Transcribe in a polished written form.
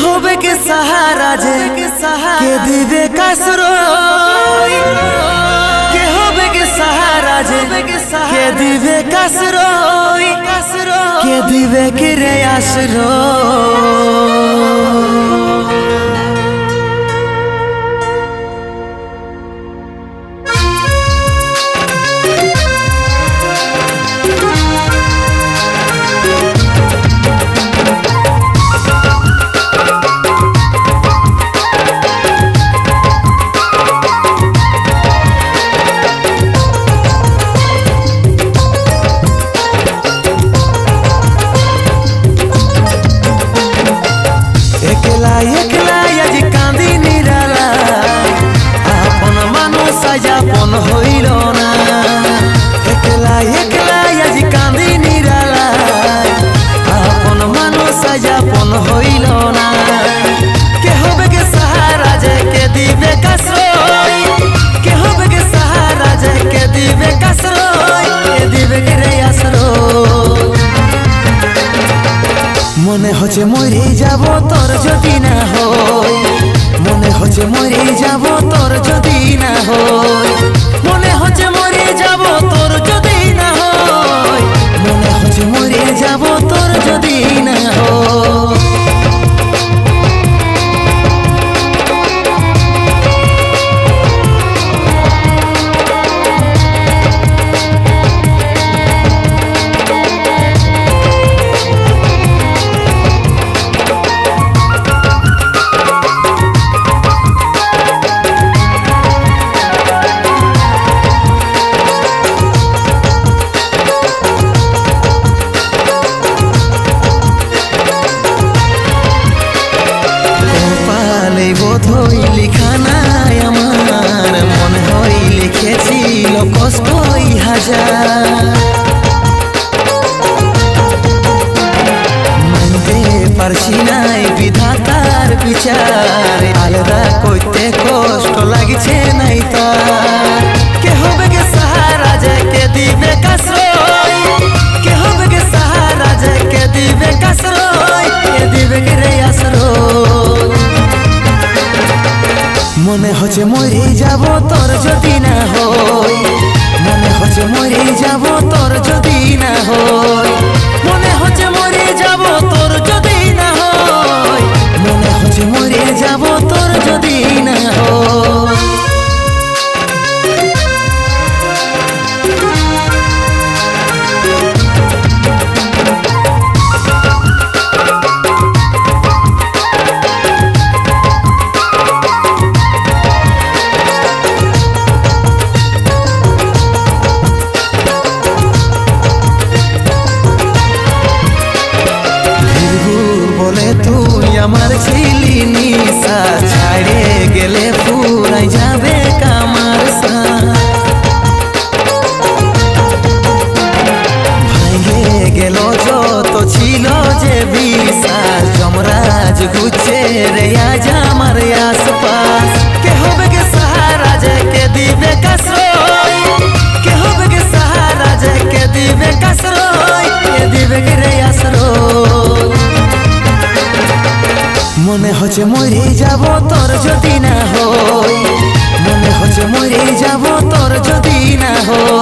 হবে কে সাহারা যে কে দিবে কাসরই কে হবে কে সাহারা যে কে দিবে কাসরই কে দিবে কে রে আশ্রয় যাপন হইল না একলা একলা আজ কাঁদি নিরালায় আপন মানুষ যাপন হইল না কে হবে কে সাহারা যে কে দিবে কাশ্রয় কে হবে কে সাহারা যে কে দিবে কাশ্রয় কে দিবে কে রে আশ্রয় মনে হচ্ছে মরে যাব তোর যদি না হয় মনে হচ্ছে মরে যাব তোর যদি না হয় মনে হচ্ছে মরে যাব তোর যদি না হয় মনে হচ্ছে মরে যাব তোর যদি না হয় কষ্টই হাজার মানতে পারছি নাই বিধাতার বিচার আলাদা করতে কষ্ট লাগছে নাই তার কে হবে কে সাহারা যে কে দিবে কাশ্রয় কে হবে কে সাহারা যে কে দিবে কাশ্রয় কে দিবে কে রে আশ্রয় মনে হচ্ছে মরে যাব তোর যদি না হয় মনে হচ্ছে মরে যাব তোর যদি না হয় মনে হচ্ছে মরে যাব তোর যদি না হয় মনে হচ্ছে মরে যাব তোর যদি না হয় আমার ছিলি নিশা ছাড়ে গেলে পুরাই যাবে কামার ভাঙে গেল যত ছিল যে বিশ্বাস যমরাজ ঘুরছে রে আজ আমার আশপাশ কে হবে কে সাহারা যে কে দিবে কাশ্রয় কে হবে কে সাহারা যে কে দিবে কাশ্রয় কে দিবে কে রে আশ্রয় মনে হচ্ছে মরে যাব তোর যদি না হয় মনে হচ্ছে মরে যাব তোর যদি না হয়